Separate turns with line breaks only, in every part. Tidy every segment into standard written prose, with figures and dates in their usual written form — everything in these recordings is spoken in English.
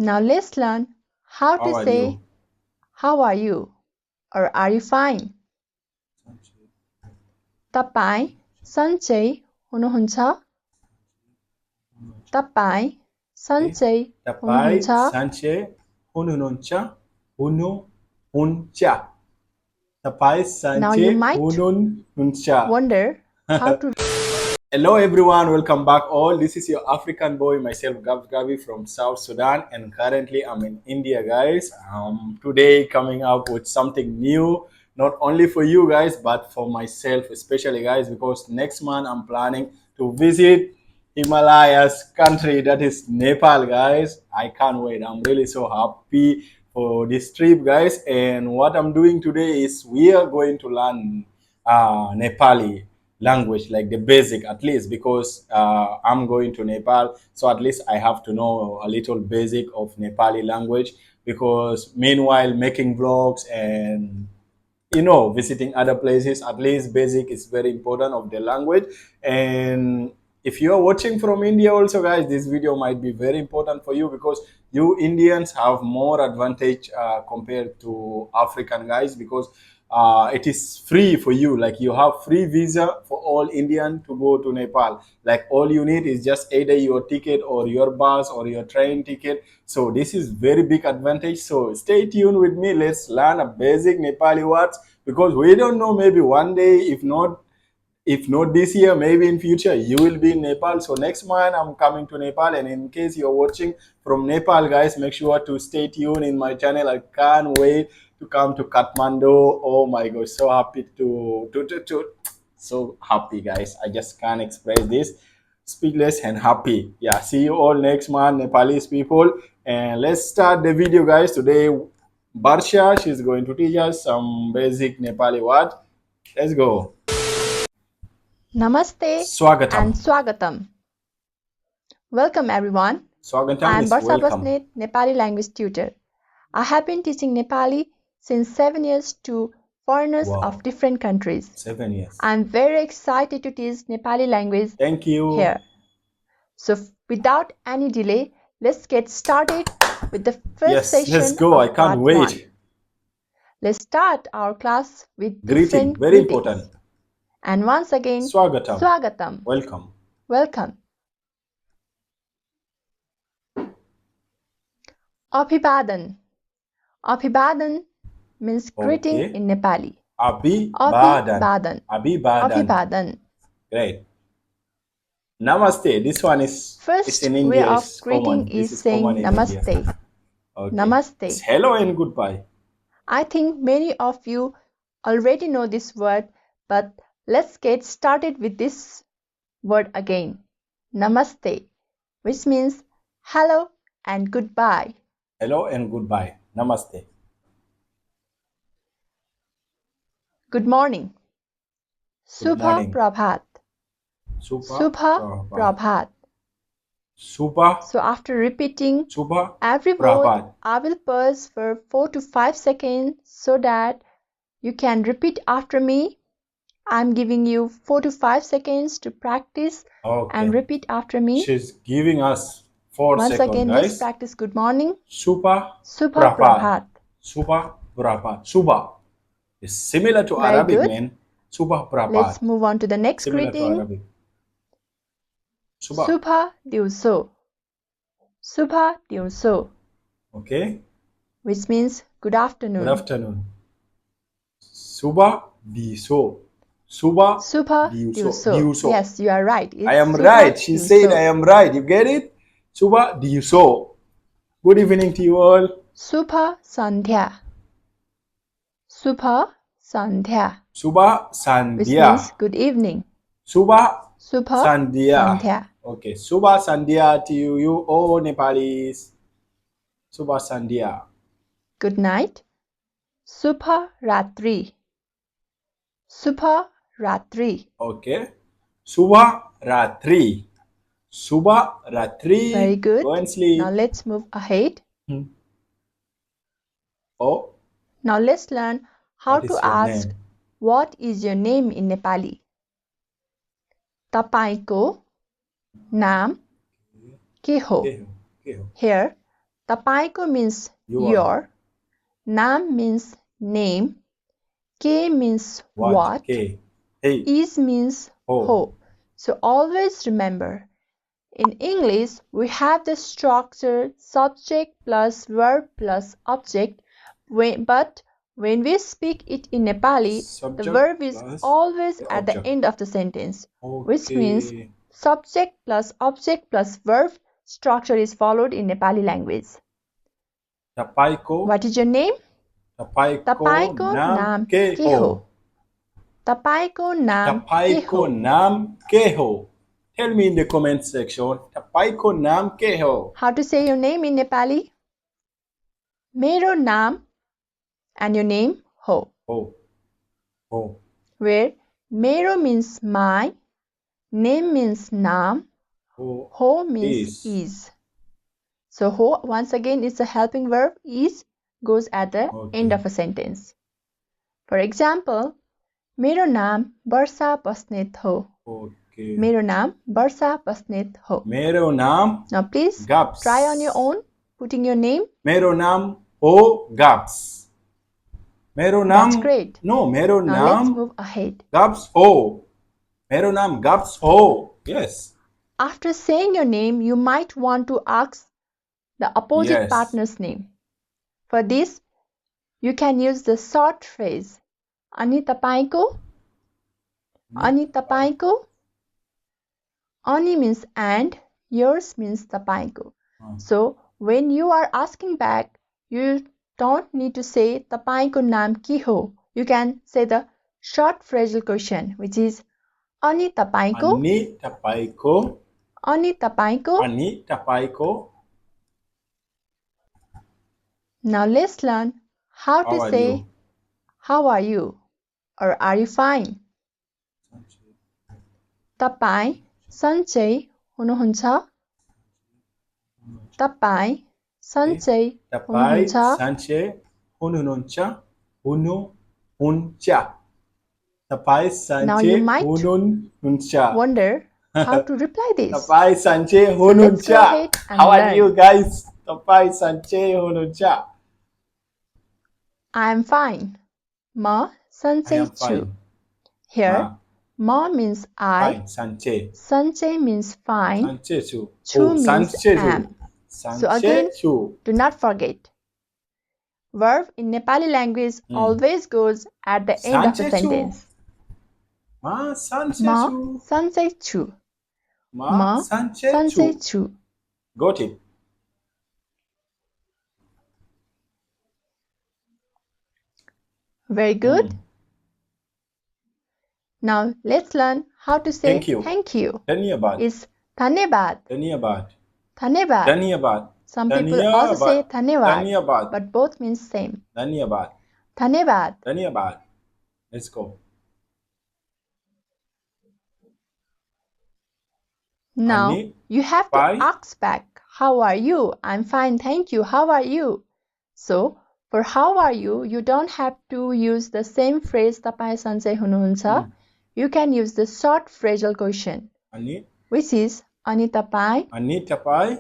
Now let's learn how
How
to
are
say
you?
how are you or are you fine. तपाईं सन्चै हुनुहुन्छ? तपाईं सन्चै
Tapai
हुनुहुन्छ?
sanche hunununcha hununcha. Tapai
Now you
sanche
might
hunununcha.
wonder how to
Hello everyone, welcome back all. This is your African boy, myself Gabi from South Sudan, and currently I'm in India, guys. Today coming up with something new, not only for you guys, but for myself especially, guys, because next month I'm planning to visit Himalayas country, that is Nepal, guys. I can't wait. I'm really so happy for this trip, guys. And what I'm doing today is we are going to learn Nepali language, like the basic at least, because I'm going to Nepal, so at least I have to know a little basic of Nepali language, because meanwhile making vlogs and visiting other places, at least basic is very important of the language. And if you are watching from India also, guys, this video might be very important for you, because you Indians have more advantage compared to African guys, because it is free for you, like you have free visa for all Indian to go to Nepal. Like all you need is just either your ticket or your bus or your train ticket. So this is very big advantage. So stay tuned with me. Let's learn a basic Nepali words, because we don't know, maybe one day, if not this year, maybe in future you will be in Nepal. So next month I'm coming to Nepal, and in case you're watching from Nepal, guys, make sure to stay tuned in my channel. I can't wait to come to Kathmandu. Oh my gosh, so happy to so happy, guys. I just can't express this. Speechless and happy. Yeah, see you all next month, Nepalese people. And let's start the video, guys. Today Barsha, she's going to teach us some basic Nepali word. Let's go.
Namaste
Swagatam.
and Swagatam. Welcome everyone.
Swagatam
I am
is
Barsha
welcome.
Nepali language tutor. I have been teaching Nepali since 7 years to foreigners of different countries.
7 years.
I am very excited to teach Nepali language
Thank you.
here. So without any delay, let's get started with the first session.
Let's go. I can't wait.
1. Let's start our class with
Greeting,
different
very
greetings.
important.
And once again,
Swagatam.
Swagatam.
Welcome.
Welcome. Abhivadan. Abhivadan means greeting in Nepali.
Abhivadan.
Abhivadan.
Great. Namaste. This one is
First
in India.
way of
It's
greeting
common.
is saying namaste.
Okay.
Namaste.
It's hello and goodbye.
I think many of you already know this word, but let's get started with this word again. Namaste, which means hello and goodbye.
Hello and goodbye. Namaste.
Good morning.
Good morning.
Subha Prabhat. Subha Prabhat.
Subha.
So after repeating
Subha
every word, I will pause for 4 to 5 seconds so that you can repeat after me. I'm giving you 4 to 5 seconds to practice and repeat after me.
She's giving us 4
Once
seconds,
again,
guys.
let's practice good morning.
Subha
Prabhat.
Subha Prabhat. Subha is similar to
Very
Arabic,
good.
man. Subha Prabhat.
Let's move on to the next
Similar
greeting.
to Arabic.
Subha Diuso. Subha Diuso.
Okay.
Which means good afternoon.
Good afternoon. Subha Diuso. Subha
Diuso. Yes, you are right.
I am right. She said I am right. You get it? Subha Diuso. Good evening to you all.
Subha Sandhya. Subha Sandhya.
Subha Sandhya.
Which means good evening.
Subha Sandhya. Okay. Subha Sandhya to you all Nepalis. Subha Sandhya.
Good night. Subha Ratri. Subha Ratri.
Okay. Subha Ratri. Subha Ratri.
Very good.
Go and sleep.
Now let's move ahead.
Oh.
Now let's learn how to ask what is your name in Nepali. Tapaiko naam ke ho. Here, Tapaiko means
You are.
your. Nam means name. Ke means what.
K. Hey.
Is means
Ho.
ho. So always remember, in English we have the structure subject plus verb plus object, but when we speak it in Nepali, the verb is always at the end of the sentence, which means subject plus object plus verb structure is followed in Nepali language.
Tapaiko.
What is your name?
Tapaiko nam ke ho.
Tapaiko nam ke
Tapaiko
ho.
nam ke ho. Tell me in the comment section. Tapaiko nam ke ho.
How to say your name in Nepali? Mero naam and your name ho.
Ho. Ho.
Where mero means my, name means naam, ho means is. So ho once again is a helping verb, is goes at the end of a sentence. For example, मेरो नाम वर्षा बस्नेत हो. मेरो नाम वर्षा बस्नेत हो.
मेरो नाम.
Now please
Gaps.
try on your own putting your name.
मेरो नाम हो Gaps. मेरो नाम.
That's great.
No, मेरो
now
नाम.
Let's move ahead.
Gaps ho. मेरो नाम Gaps ho. Yes.
After saying your name, you might want to ask the opposite partner's name. For this, you can use the short phrase अनि तपाईको. अनि तपाईको. Ani means and, yours means तपाईको. So when you are asking back, you don't need to say तपाईको नाम के हो. You can say the short phrasal question, which is अनि तपाईको.
अनि तपाईको.
अनि तपाईको.
अनि तपाईको.
Now let's learn how to say how are you or are you fine. तपाईं सन्चै हुनुहुन्छ? तपाईं सन्चै हुनुहुन्छ?
सन्चै हुनुहुन्छ? हुनुहुन्छ. तपाईं सन्चै हुनुहुन्छ?
Wonder how to reply this.
तपाईं सन्चै हुनुहुन्छ? How are you guys? तपाईं सन्चै हुनुहुन्छ?
I am fine. म सन्चै छु. Here, ma means I. Sanche means fine. Chu means am. So again, do not forget. Verb in Nepali language always goes at the end of the sentence. Ma sanche chu. Ma sanche chu.
Got it.
Very good. Now let's learn how to say thank you.
Dhanyabad.
It's dhanyabad.
Dhanyabad.
Dhanyabad.
Dhanyabad.
Some people also say dhanyabad, but both means same.
Dhanyabad.
Dhanyabad.
Dhanyabad. Let's go.
Now you have to ask back, how are you? I'm fine, thank you. How are you? So for how are you, you don't have to use the same phrase तपाईं सन्चै हुनुहुन्छ. You can use the short phrasal question, which is अनि तपाईं.
अनि तपाईं.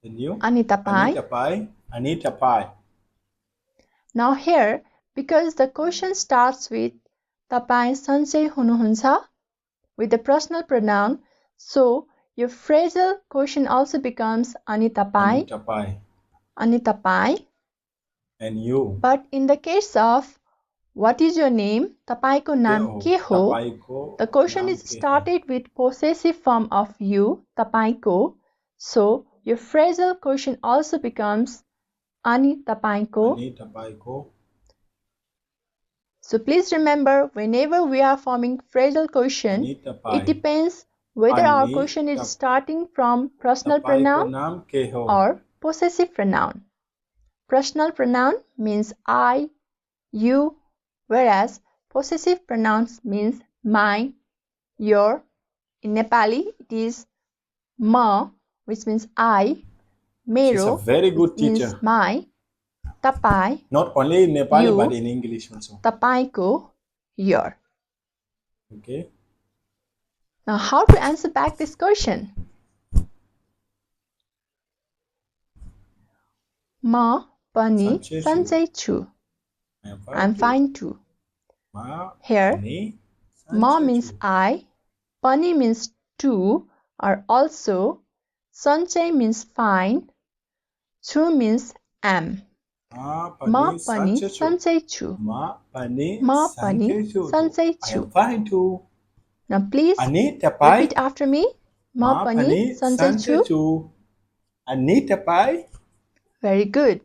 अनि तपाईं.
अनि तपाईं. अनि तपाईं.
Now here, because the question starts with तपाईं सन्चै हुनुहुन्छ with the personal pronoun, so your phrasal question also becomes ani tapai. Ani tapai.
And you.
But in the case of what is your name, tapaiko naam ke ho, the question is started with possessive form of you, tapaiko. So your phrasal question also becomes ani tapaiko.
Ani tapaiko.
So please remember, whenever we are forming phrasal question, it depends whether our question is starting from personal pronoun or possessive pronoun. Personal pronoun means I, you, whereas possessive pronouns means my, your. In Nepali, it is ma, which means I, mero,
she's a very good teacher.
Means my, tapai,
not only in Nepali you, but in English also.
Tapaiko, your.
Okay.
Now, how to answer back this question? म पनि
सन्चै छु.
सन्चै छु.
I am
I'm
fine too.
fine too.
Ma
Here,
pani
म
सन्चै
means
छु.
I, पनि means too or also, सन्चै means fine, छु means am.
Ma
म
pani
पनि
सन्चै छु.
सन्चै छु.
Ma pani
म पनि
सन्चै छु.
सन्चै
I
छु.
am fine too.
Now please
Ani tapai
repeat after me. म
ma
पनि
pani
सन्चै
सन्चै
छु.
छु. Ani tapai.
Very good.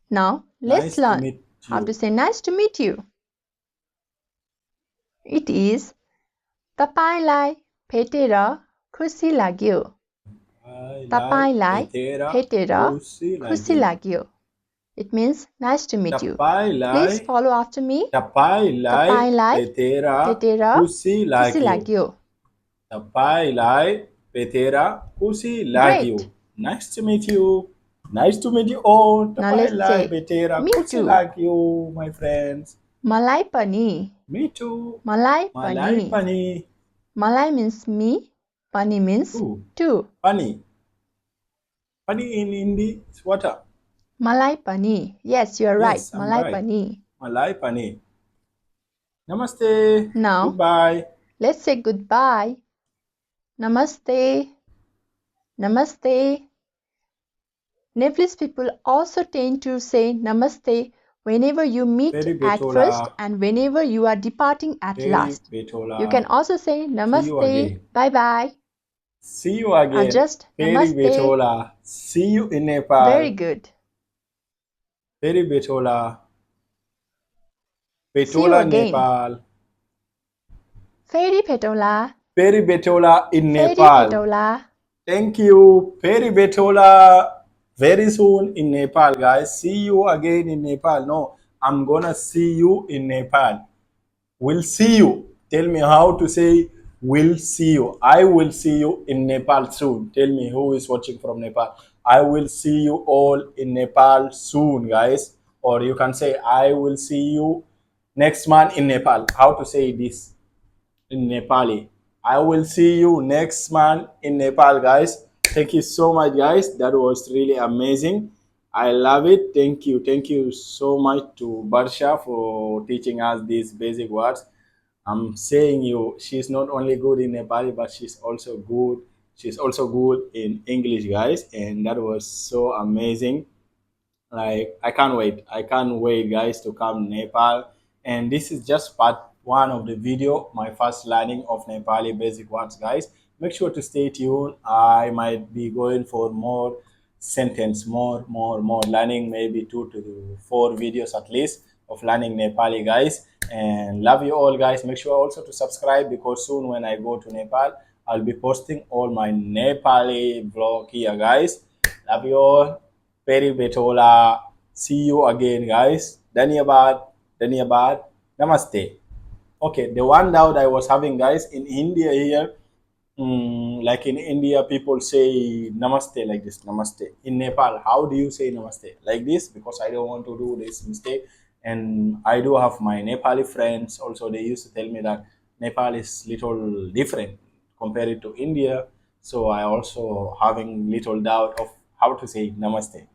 Now let's
Nice to
learn
meet
how to
you.
say nice to meet you. It is तपाईलाई भेटेर खुसी लाग्यो.
Lai
तपाईलाई
petera
भेटेर
खुसी
खुसी
लाग्यो.
लाग्यो. It means nice to meet you.
Tapaiलाई
Please follow after me.
tapaiलाई
तपाईलाई
petera
भेटेर
खुसी
खुसी
लाग्यो.
लाग्यो.
Tapaiलाई petera खुसी लाग्यो.
Great.
Nice to meet you. Nice to meet you all.
Now let's
Tapaiलाई
say
petera
me
खुसी
too.
लाग्यो, my friends.
मलाई पनि.
Me too.
मलाई पनि.
Malai pani.
मलाई means me. पनि means
Ooh,
too.
pani. Pani in Hindi is water.
मलाई पनि. Yes, you are right.
Yes, I'm
मलाई
right.
पनि.
Malai pani. Namaste.
Now
Goodbye.
let's say goodbye. Namaste. Namaste. Nepalese people also tend to say namaste whenever you meet
Very
at
betola.
first and whenever you are departing at
Very
last.
betola.
You can also say
See you
namaste,
again.
bye bye,
See you
or
again.
just
Very
namaste.
betola. See you in Nepal.
Very good.
Very betola.
See you
Betola
again.
Nepal.
Feri petola.
Very betola in
Feri
Nepal.
petola.
Thank you. Very betola. Very soon in Nepal, guys. See you again in Nepal. No, I'm gonna see you in Nepal. Will see you. Tell me how to say will see you. I will see you in Nepal soon. Tell me who is watching from Nepal. I will see you all in Nepal soon, guys. Or you can say I will see you next month in Nepal. How to say this in Nepali? I will see you next month in Nepal, guys. Thank you so much, guys. That was really amazing. I love it. Thank you. Thank you so much to Barsha for teaching us these basic words. I'm saying you, she's not only good in Nepali, but she's also good. She's also good in English, guys, and that was so amazing. Like I can't wait, guys, to come Nepal. And this is just part one of the video, my first learning of Nepali basic words, guys. Make sure to stay tuned. I might be going for more sentence, more learning, maybe 2 to 4 videos at least of learning Nepali, guys. And love you all, guys. Make sure also to subscribe, because soon when I go to Nepal, I'll be posting all my Nepali vlog here, guys. Love you all. Peri Betola. See you again, guys. Dhanyabad. Dhanyabad. Namaste. Okay, the one doubt I was having, guys, in India here, like in India, people say namaste like this, namaste. In Nepal, how do you say namaste? Like this, because I don't want to do this mistake. And I do have my Nepali friends also, they used to tell me that Nepal is little different compared to India. So I also having little doubt of how to say namaste.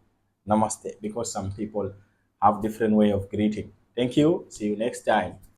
Namaste, because some people have different way of greeting. Thank you. See you next time.